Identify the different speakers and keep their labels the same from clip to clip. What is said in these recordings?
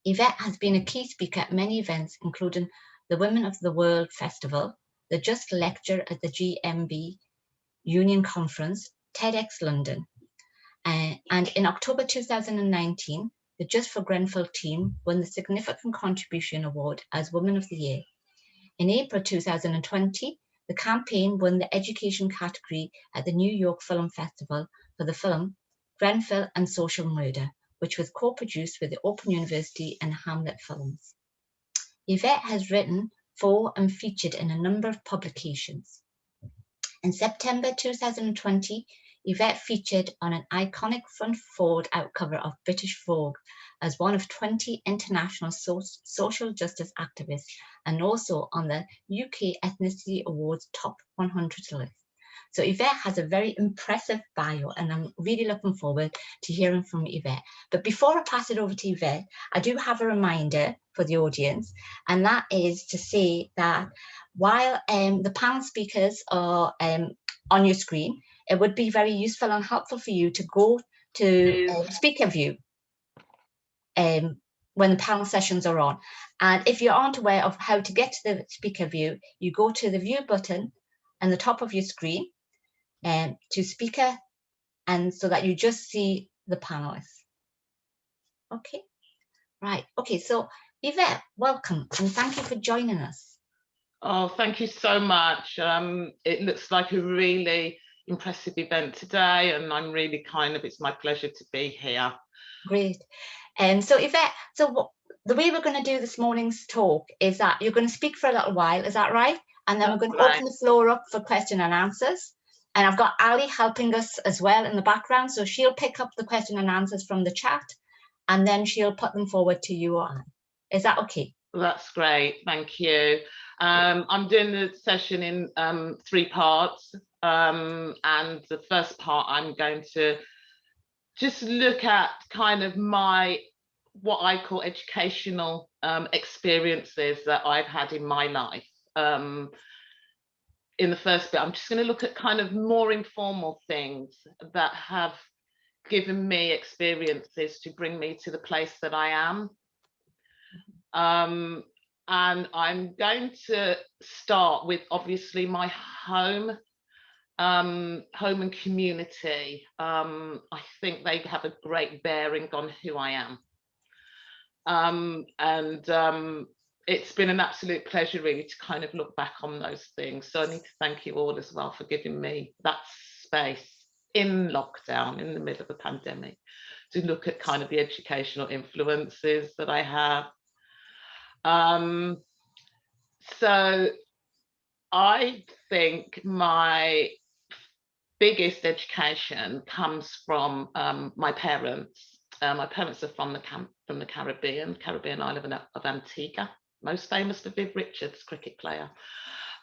Speaker 1: Yvette has been a key speaker at many events, including the Women of the World Festival, the Just Lecture at the GMB Union Conference, TEDx London. And in October 2019, the Justice4Grenfell team won the Significant Contribution Award as Woman of the Year. In April 2020, the campaign won the Education category at the New York Film Festival for the film Grenfell and Social Murder, which was co-produced with the Open University and Hamlet Films. Yvette has written for and featured in a number of publications. In September 2020, Yvette featured on an iconic front-forward outcover of British Vogue as one of 20 international social justice activists, and also on the UK Ethnicity Awards Top 100 list. So Yvette has a very impressive bio, and I'm really looking forward to hearing from Yvette. But before I pass it over to Yvette, I do have a reminder for the audience, and that is to say that while the panel speakers are on your screen, it would be very useful and helpful for you to go to speaker view when the panel sessions are on. And if you aren't aware of how to get to the speaker view, you go to the view button on the top of your screen to speaker, and so that you just see the panelists. Okay, right. Okay, so Yvette, welcome, and thank you for joining us.
Speaker 2: Oh, thank you so much. It looks like a really impressive event today, and I'm really it's my pleasure to be here.
Speaker 1: Great. So Yvette, the way we're going to do this morning's talk is that you're going to speak for a little while, is that right? And then we're going to open the floor up for question and answers. And I've got Ali helping us as well in the background, so she'll pick up the question and answers from the chat, and then she'll put them forward to you, Anne. Is that okay?
Speaker 2: That's great, thank you. I'm doing the session in 3 parts, and the first part I'm going to just look at what I call educational experiences that I've had in my life. In the first bit, I'm just going to look at more informal things that have given me experiences to bring me to the place that I am. And I'm going to start with obviously my home and community. I think they have a great bearing on who I am. It's been an absolute pleasure really to look back on those things. So I need to thank you all as well for giving me that space in lockdown, in the middle of a pandemic, to look at the educational influences that I have. So I think my biggest education comes from my parents. My parents are from the Caribbean island of Antigua, most famous for Viv Richards, cricket player.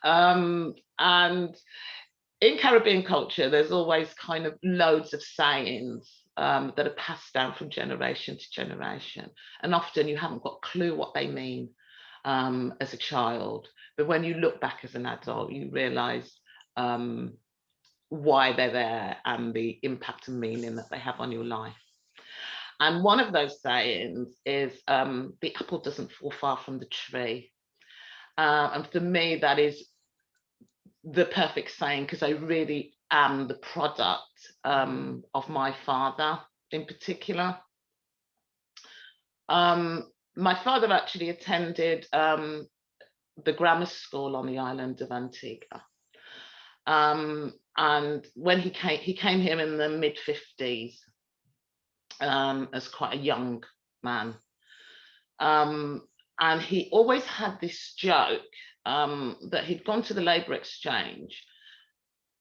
Speaker 2: And in Caribbean culture, there's always loads of sayings that are passed down from generation to generation, and often you haven't got a clue what they mean as a child, but when you look back as an adult, you realize why they're there and the impact and meaning that they have on your life. And one of those sayings is the apple doesn't fall far from the tree, and for me that is the perfect saying, because I really am the product of my father in particular. My father actually attended the grammar school on the island of Antigua, and when he came here in the mid-50s as quite a young man, and he always had this joke that he'd gone to the Labour Exchange,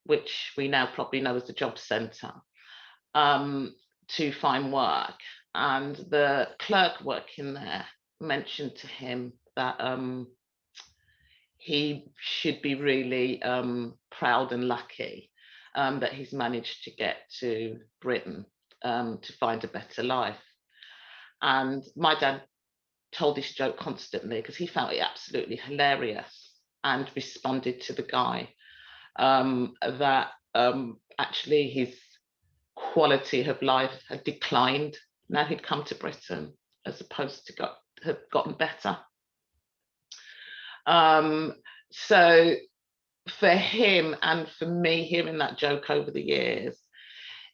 Speaker 2: which we now probably know as the job centre, to find work, and the clerk working there mentioned to him that he should be really proud and lucky that he's managed to get to Britain to find a better life. And my dad told this joke constantly because he found it absolutely hilarious, and responded to the guy that actually his quality of life had declined now he'd come to Britain, as opposed to have gotten better. So for him and for me, hearing that joke over the years,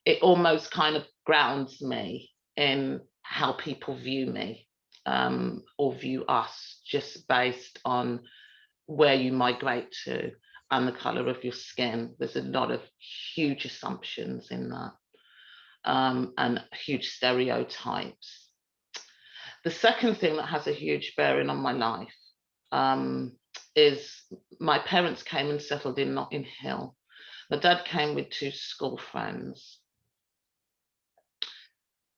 Speaker 2: it almost kind of grounds me in how people view me, or view us, just based on where you migrate to and the colour of your skin. There's a lot of huge assumptions in that, and huge stereotypes. The second thing that has a huge bearing on my life is my parents came and settled in Notting Hill. My dad came with 2 school friends.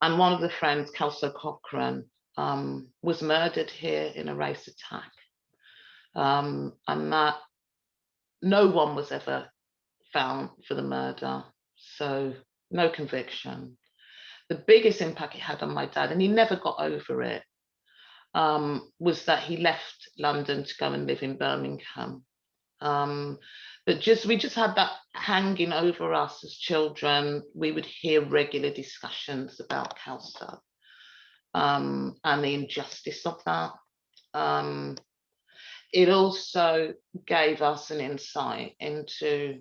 Speaker 2: And one of the friends, Kelso Cochrane, was murdered here in a race attack. And that no one was ever found for the murder, so no conviction. The biggest impact it had on my dad, and he never got over it, was that he left London to go and live in Birmingham. But we just had that hanging over us as children. We would hear regular discussions about Kelso, and the injustice of that. It also gave us an insight into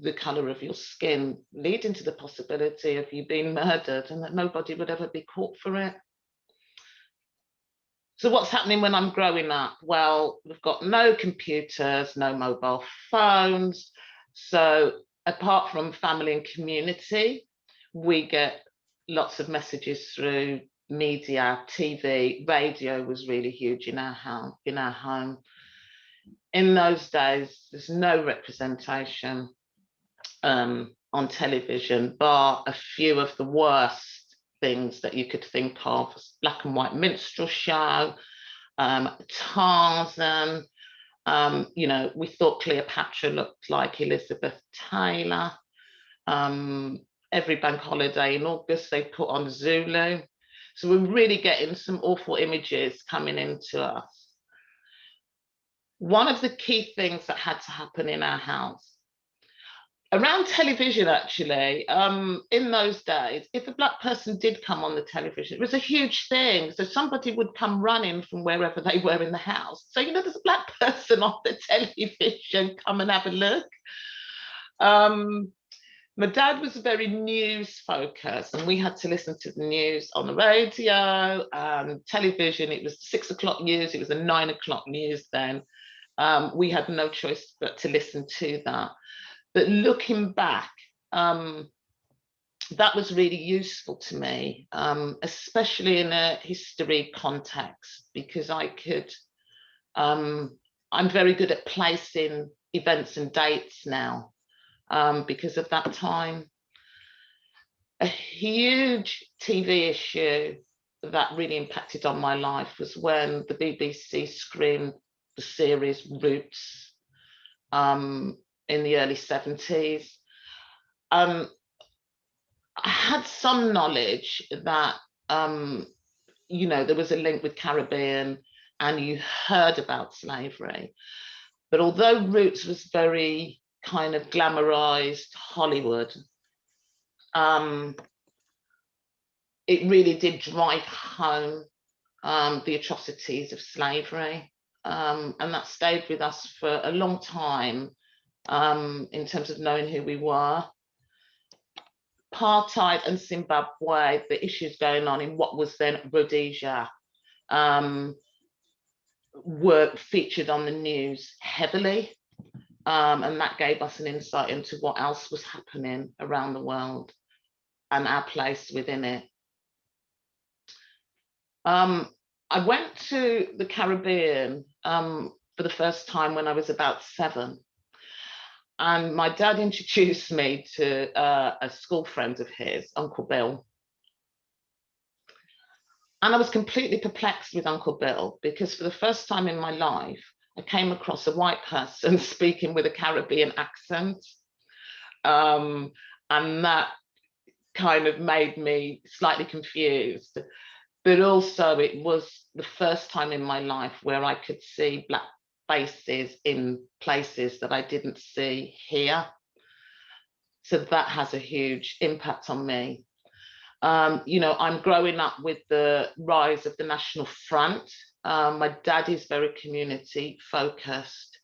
Speaker 2: the colour of your skin, leading to the possibility of you being murdered and that nobody would ever be caught for it. So what's happening when I'm growing up? Well, we've got no computers, no mobile phones. So apart from family and community, we get lots of messages through media, TV, radio was really huge in our home. In those days, there's no representation on television, bar a few of the worst things that you could think of: black and white minstrel show, Tarzan. You know, we thought Cleopatra looked like Elizabeth Taylor. Every bank holiday in August, they put on Zulu. So we're really getting some awful images coming into us. One of the key things that had to happen in our house, around television actually, in those days, if a black person did come on the television, it was a huge thing. So somebody would come running from wherever they were in the house. So, you know, there's a black person on the television, come and have a look. My dad was very news focused, and we had to listen to the news on the radio, television. It was 6 o'clock news. It was the 9 o'clock news then. We had no choice but to listen to that. But looking back, that was really useful to me, especially in a history context, because I could, I'm very good at placing events and dates now, because of that time. A huge TV issue that really impacted on my life was when the BBC screened the series Roots in the early 70s. I had some knowledge that, you know, there was a link with Caribbean and you heard about slavery. But although Roots was very kind of glamorized Hollywood, it really did drive home the atrocities of slavery. And that stayed with us for a long time, in terms of knowing who we were. Apartheid and Zimbabwe, the issues going on in what was then Rhodesia, were featured on the news heavily. And that gave us an insight into what else was happening around the world and our place within it. I went to the Caribbean for the first time when I was about 7. And my dad introduced me to a school friend of his, Uncle Bill. And I was completely perplexed with Uncle Bill, because for the first time in my life, I came across a white person speaking with a Caribbean accent. And that kind of made me slightly confused. But also it was the first time in my life where I could see black faces in places that I didn't see here. So that has a huge impact on me. You know, I'm growing up with the rise of the National Front. My dad is very community focused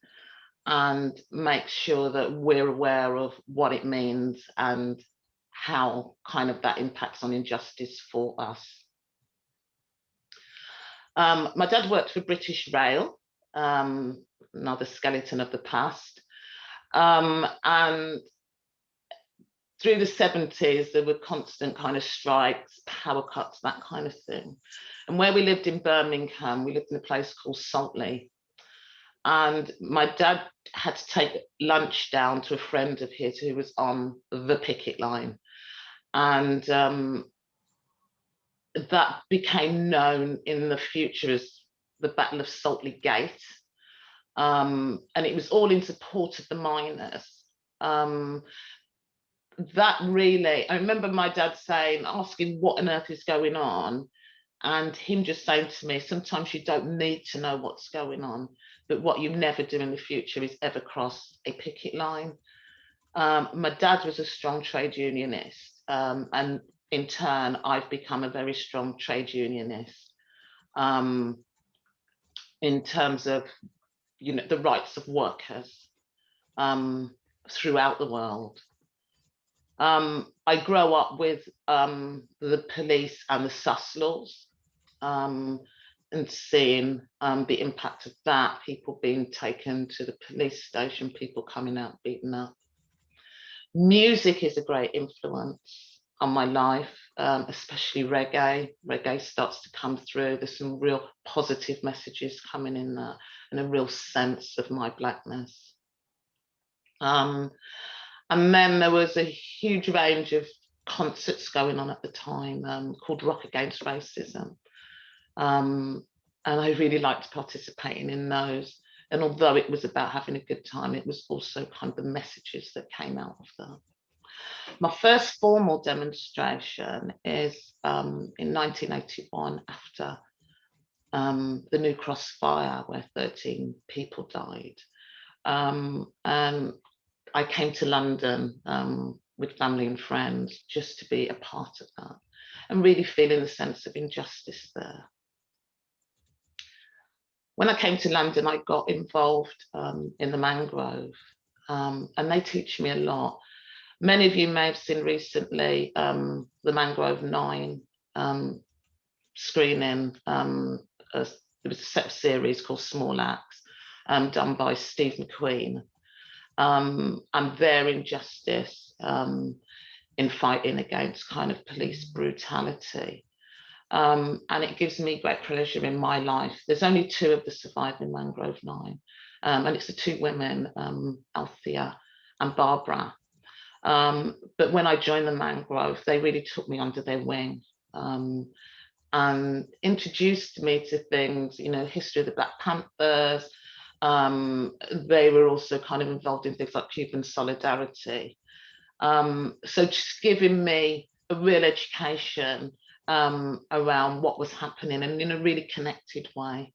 Speaker 2: and makes sure that we're aware of what it means and how kind of that impacts on injustice for us. My dad worked for British Rail, another skeleton of the past. And through the 70s, there were constant kind of strikes, power cuts, that kind of thing. And where we lived in Birmingham, we lived in a place called Saltley. And my dad had to take lunch down to a friend of his who was on the picket line. And that became known in the future as the Battle of Saltley Gate. And it was all in support of the miners. That really, I remember my dad saying, asking what on earth is going on, and him just saying to me, sometimes you don't need to know what's going on, but what you never do in the future is ever cross a picket line. My dad was a strong trade unionist, and in turn, I've become a very strong trade unionist in terms of, you know, the rights of workers throughout the world. I grow up with the police and the sus laws, and seeing the impact of that, people being taken to the police station, people coming out beaten up. Music is a great influence on my life, especially reggae. Reggae starts to come through. There's some real positive messages coming in there and a real sense of my blackness. And then there was a huge range of concerts going on at the time called Rock Against Racism. And I really liked participating in those. And although it was about having a good time, it was also kind of the messages that came out of that. My first formal demonstration is in 1981 after the New Cross fire, where 13 people died. And I came to London with family and friends just to be a part of that and really feeling the sense of injustice there. When I came to London, I got involved in the Mangrove, and they teach me a lot. Many of you may have seen recently the Mangrove 9 screening. There was a set series called Smallax, done by Steve McQueen, and their injustice in fighting against kind of police brutality. And it gives me great pleasure in my life. There's only 2 of the surviving Mangrove 9, and it's the 2 women, Althea and Barbara. But when I joined the Mangrove, they really took me under their wing and introduced me to things, you know, history of the Black Panthers. They were also kind of involved in things like Cuban solidarity. So just giving me a real education around what was happening and in a really connected way.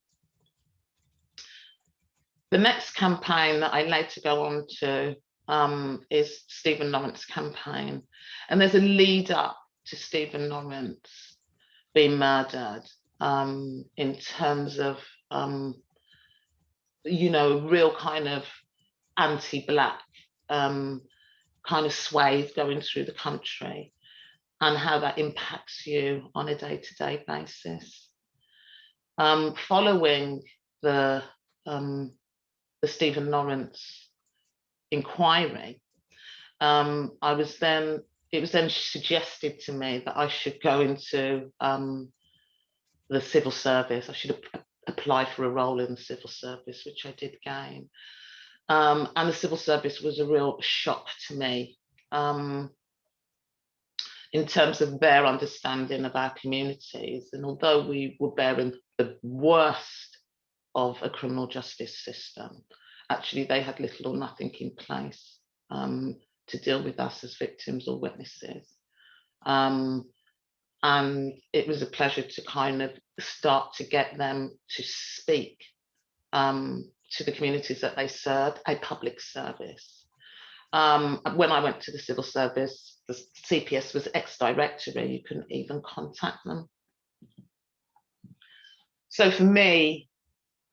Speaker 2: The next campaign that I later go on to is Stephen Lawrence's campaign. And there's a lead up to Stephen Lawrence being murdered in terms of, you know, real kind of anti-Black kind of swathe going through the country, and how that impacts you on a day-to-day basis. Following the Stephen Lawrence inquiry, it was then suggested to me that I should go into the civil service. I should apply for a role in the civil service, which I did gain. And the civil service was a real shock to me in terms of their understanding of our communities. And although we were bearing the worst of a criminal justice system, actually they had little or nothing in place to deal with us as victims or witnesses. And it was a pleasure to kind of start to get them to speak to the communities that they served, a public service. When I went to the civil service, the CPS was ex-directory, you couldn't even contact them. So for me,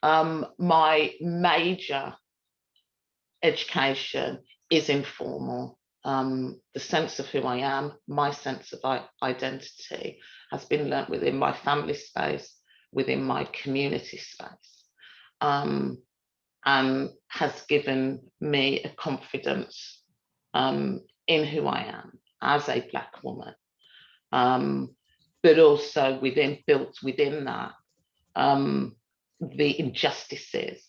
Speaker 2: my major education is informal. The sense of who I am, my sense of identity has been learnt within my family space, within my community space, and has given me a confidence in who I am as a Black woman, but also built within that the injustices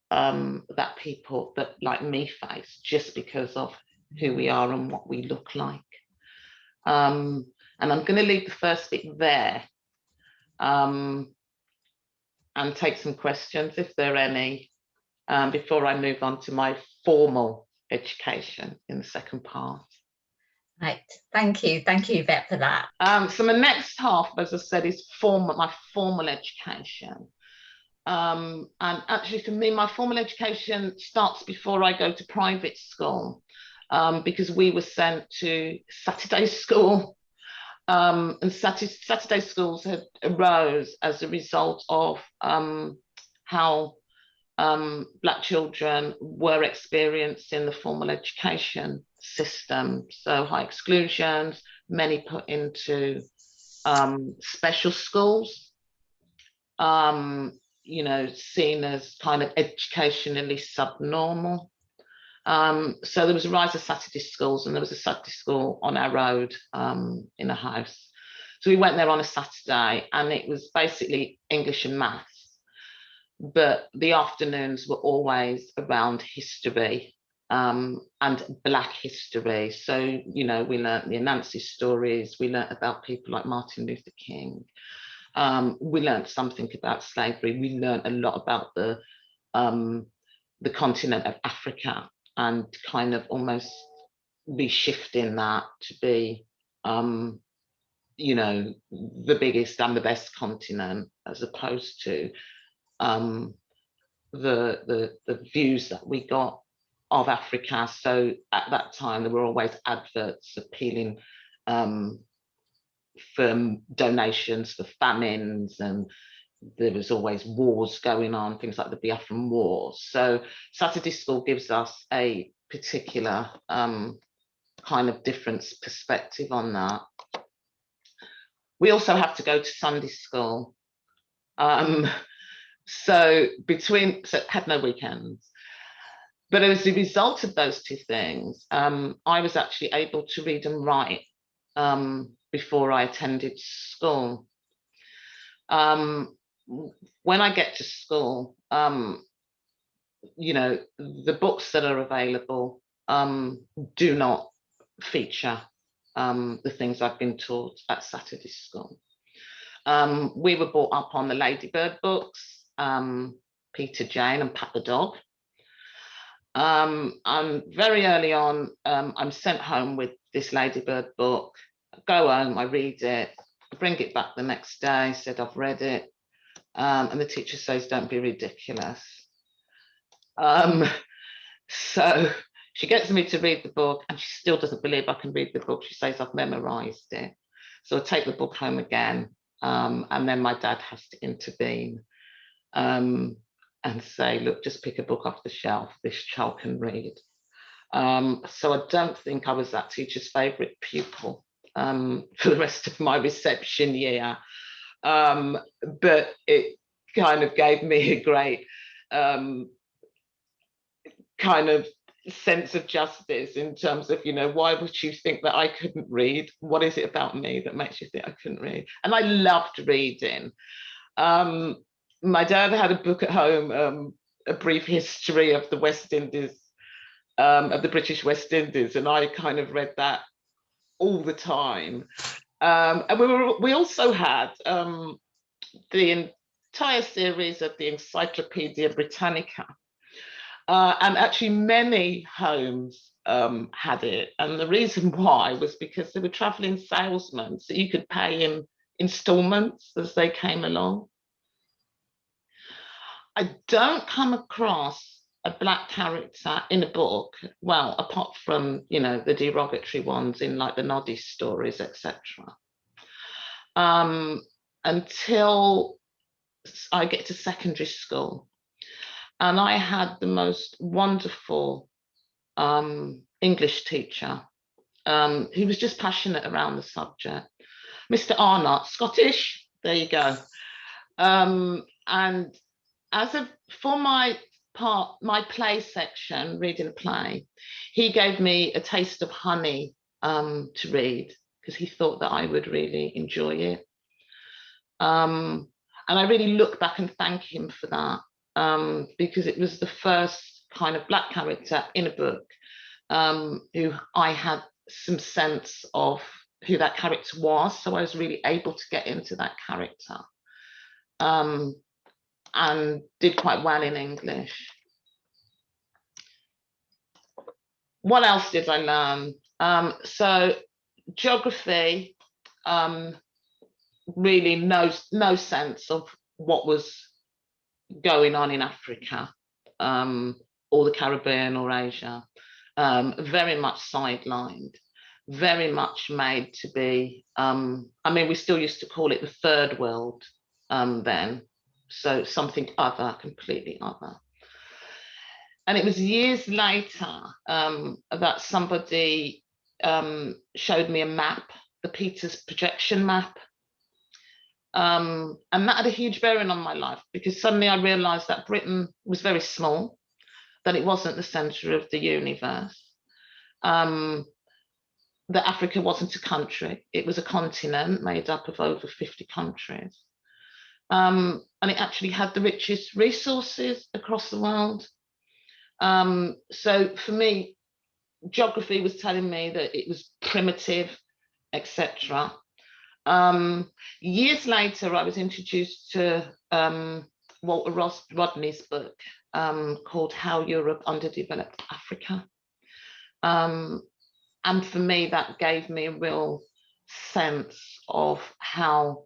Speaker 2: that people that like me face just because of who we are and what we look like. And I'm going to leave the first bit there and take some questions if there are any before I move on to my formal education in the second part.
Speaker 1: Right, thank you, Yvette, for that.
Speaker 2: So my next half, as I said, is my formal education. And actually for me, my formal education starts before I go to private school, because we were sent to Saturday school, and Saturday schools had arose as a result of how Black children were experiencing the formal education system. So high exclusions, many put into special schools, you know, seen as kind of educationally subnormal. So there was a rise of Saturday schools, and there was a Saturday school on our road in a house. So we went there on a Saturday, and it was basically English and maths. But the afternoons were always around history and Black history. So, you know, we learnt the Anansi stories, we learnt about people like Martin Luther King. We learned something about slavery. We learned a lot about the continent of Africa, and kind of almost reshifting that to be, you know, the biggest and the best continent, as opposed to the views that we got of Africa. So at that time, there were always adverts appealing for donations for famines, and there was always wars going on, things like the Biafran War. So Saturday school gives us a particular kind of different perspective on that. We also have to go to Sunday school. So had no weekends. But as a result of those two things, I was actually able to read and write before I attended school. When I get to school, you know, the books that are available do not feature the things I've been taught at Saturday school. We were brought up on the Ladybird books, Peter, Jane and Pat the Dog. And very early on, I'm sent home with this Ladybird book. I go home, I read it, I bring it back the next day, said I've read it. And the teacher says, don't be ridiculous. So she gets me to read the book, and she still doesn't believe I can read the book. She says I've memorized it. So I take the book home again, and then my dad has to intervene and say, look, just pick a book off the shelf. This child can read. So I don't think I was that teacher's favourite pupil for the rest of my reception year. But it kind of gave me a great kind of sense of justice in terms of, you know, why would you think that I couldn't read? What is it about me that makes you think I couldn't read? And I loved reading. My dad had a book at home, A Brief History of the West Indies, of the British West Indies, and I kind of read that all the time. And we also had the entire series of the Encyclopedia Britannica. And actually many homes had it. And the reason why was because they were traveling salesmen, so you could pay in installments as they came along. I don't come across a black character in a book, well, apart from, you know, the derogatory ones in like the Noddy stories, etc. Until I get to secondary school. And I had the most wonderful English teacher who was just passionate around the subject. Mr. Arnott, Scottish, there you go. And for my play section, reading a play, he gave me A Taste of Honey to read, because he thought that I would really enjoy it. And I really look back and thank him for that, because it was the first kind of black character in a book who I had some sense of who that character was. So I was really able to get into that character. And did quite well in English. What else did I learn? So geography, really no sense of what was going on in Africa, or the Caribbean or Asia. Very much sidelined, very much made to be, I mean, we still used to call it the third world then. So something other, completely other. And it was years later that somebody showed me a map, the Peters projection map. And that had a huge bearing on my life, because suddenly I realized that Britain was very small, that it wasn't the center of the universe, that Africa wasn't a country, it was a continent made up of over 50 countries. And it actually had the richest resources across the world. So for me, geography was telling me that it was primitive, etc. Years later, I was introduced to Walter Rodney's book called How Europe Underdeveloped Africa. And for me, that gave me a real sense of how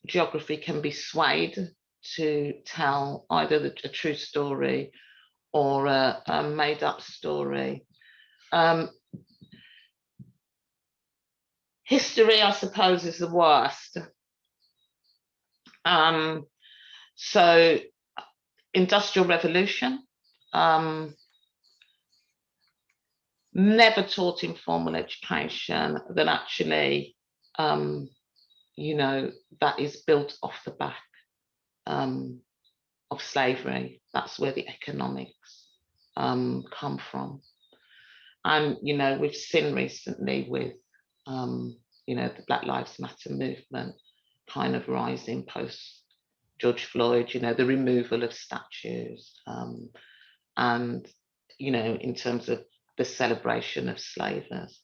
Speaker 2: geography can be swayed to tell either a true story or a made-up story. History, I suppose, is the worst. So, Industrial Revolution, never taught in formal education, that actually, you know, that is built off the back of slavery. That's where the economics come from. And, you know, we've seen recently with, you know, the Black Lives Matter movement kind of rising post George Floyd, you know, the removal of statues, and, you know, in terms of the celebration of slavers,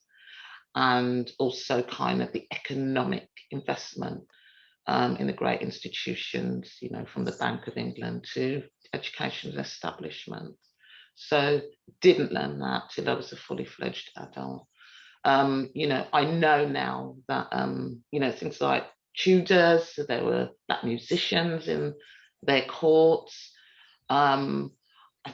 Speaker 2: and also kind of the economic investment in the great institutions, you know, from the Bank of England to education establishment. So didn't learn that till I was a fully fledged adult. You know, I know now that, you know, things like Tudors, so there were black musicians in their courts. I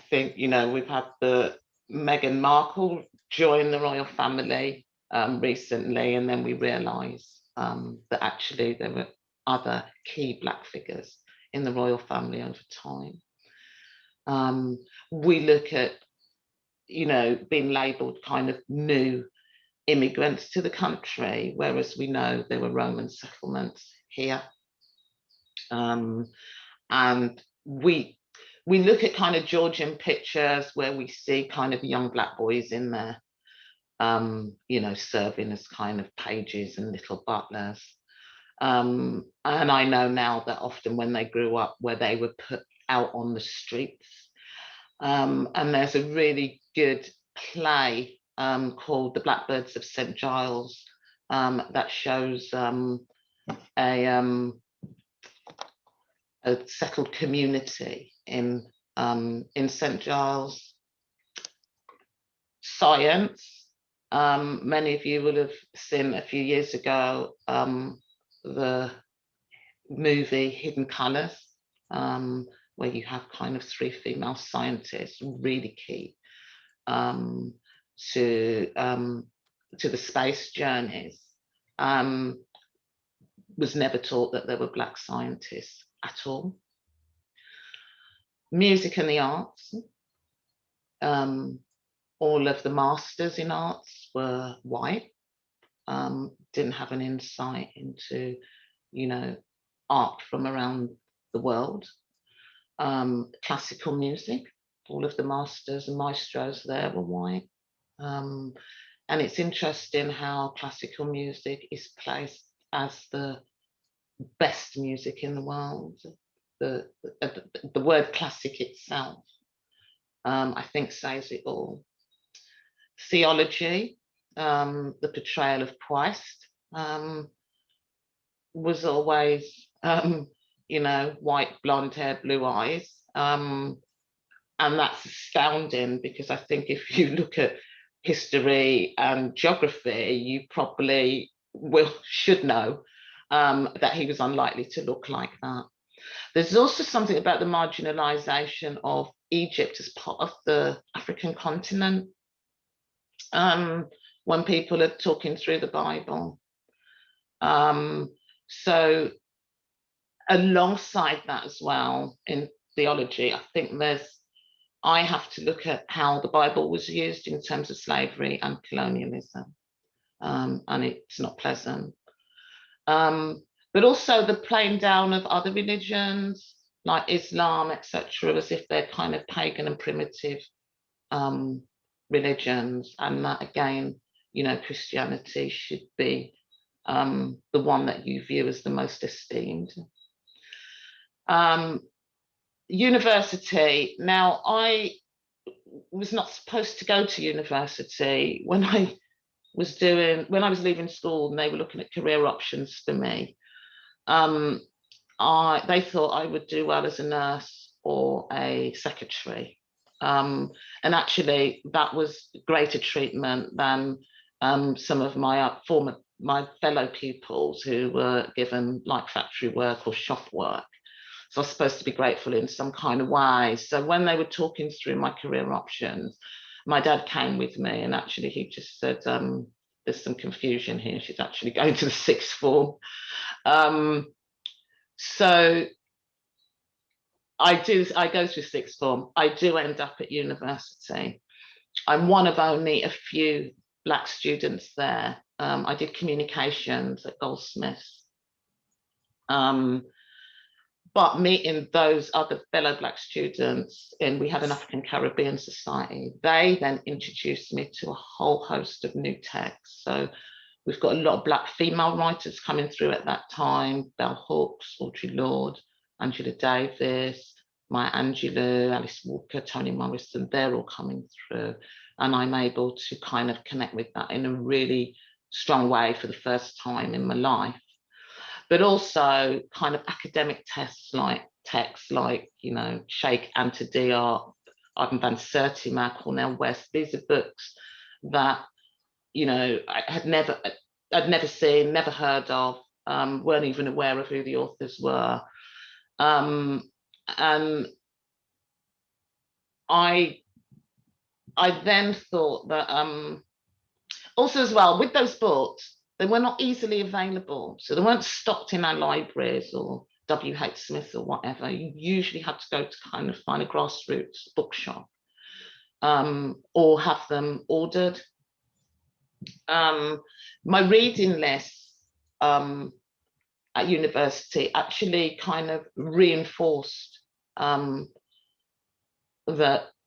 Speaker 2: think, you know, we've had the Meghan Markle join the royal family recently, and then we realise that actually there were other key black figures in the royal family over time. We look at, you know, being labelled kind of new immigrants to the country, whereas we know there were Roman settlements here. And we look at kind of Georgian pictures where we see kind of young black boys in there, you know, serving as kind of pages and little butlers. And I know now that often when they grew up, where they were put out on the streets. And there's a really good play called The Blackbirds of St. Giles that shows a settled community in St. Giles. Science. Many of you will have seen a few years ago the movie Hidden Colours, where you have kind of 3 female scientists, really key to the space journeys, was never taught that there were Black scientists at all. Music and the arts, all of the masters in arts were white, didn't have an insight into, you know, art from around the world. Classical music, all of the masters and maestros there were white. And it's interesting how classical music is placed as the best music in the world. The word classic itself, I think, says it all. Theology, the portrayal of Christ, was always, you know, white, blonde hair, blue eyes. And that's astounding, because I think if you look at history and geography, you probably should know that he was unlikely to look like that. There's also something about the marginalisation of Egypt as part of the African continent. When people are talking through the Bible. So alongside that as well, in theology, I think I have to look at how the Bible was used in terms of slavery and colonialism. And it's not pleasant. But also the playing down of other religions like Islam, etc., as if they're kind of pagan and primitive religions, and that again, you know, Christianity should be the one that you view as the most esteemed. University. Now, I was not supposed to go to university when I was leaving school, and they were looking at career options for me. They thought I would do well as a nurse or a secretary. And actually, that was greater treatment than some of my fellow pupils who were given like factory work or shop work. So I was supposed to be grateful in some kind of way. So when they were talking through my career options, my dad came with me, and actually he just said, there's some confusion here. She's actually going to the 6th form. So I go through 6th form. I do end up at university. I'm one of only a few Black students there. I did communications at Goldsmiths. But meeting those other fellow Black students, and we had an African Caribbean society, they then introduced me to a whole host of new texts. So we've got a lot of Black female writers coming through at that time: Bell Hooks, Audre Lorde, Angela Davis, Maya Angelou, Alice Walker, Toni Morrison. They're all coming through, and I'm able to kind of connect with that in a really strong way for the first time in my life. But also kind of academic texts like, you know, Sheikh Anta Diop, Ivan van Sertima, Cornel West. These are books that, you know, I'd never seen, never heard of, weren't even aware of who the authors were. And I then thought that also as well, with those books, they were not easily available. So they weren't stocked in our libraries or W.H. Smith or whatever. You usually had to go to kind of find a grassroots bookshop or have them ordered. My reading list at university actually kind of reinforced that,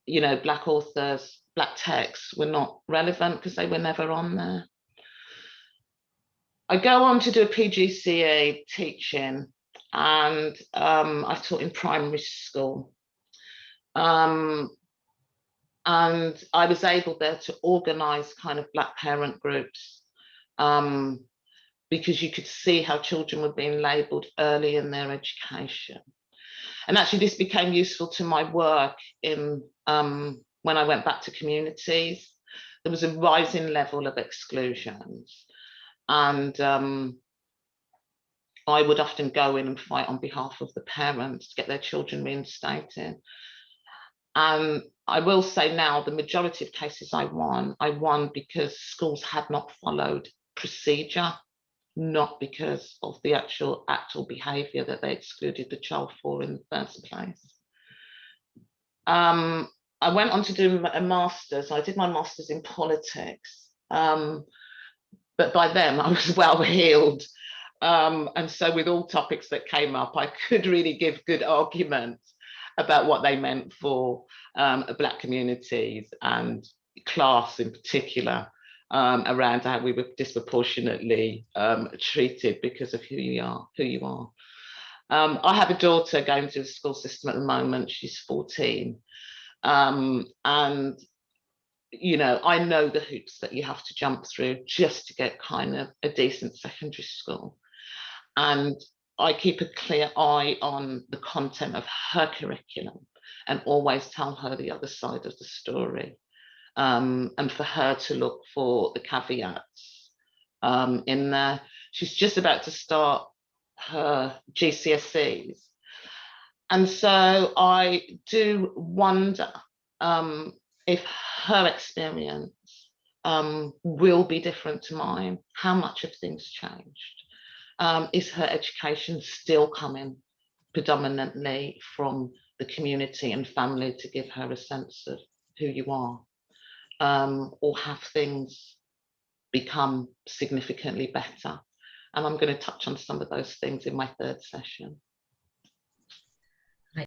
Speaker 2: you know, Black authors, Black texts were not relevant because they were never on there. I go on to do a PGCE teaching, and I've taught in primary school. And I was able there to organise kind of Black parent groups because you could see how children were being labelled early in their education. And actually this became useful to my work in when I went back to communities. There was a rising level of exclusions. And I would often go in and fight on behalf of the parents to get their children reinstated. And I will say now, the majority of cases I won because schools had not followed procedure, not because of the actual behaviour that they excluded the child for in the first place. I went on to do a master's. I did my master's in politics, but by then I was well healed. And so with all topics that came up, I could really give good arguments about what they meant for Black communities and class in particular, around how we were disproportionately treated because of who you are. I have a daughter going through the school system at the moment. She's 14. And you know, I know the hoops that you have to jump through just to get kind of a decent secondary school. And I keep a clear eye on the content of her curriculum and always tell her the other side of the story, and for her to look for the caveats in there. She's just about to start her GCSEs. And so I do wonder if her experience will be different to mine. How much have things changed? Is her education still coming predominantly from the community and family to give her a sense of who you are? Or have things become significantly better? And I'm going to touch on some of those things in my third session.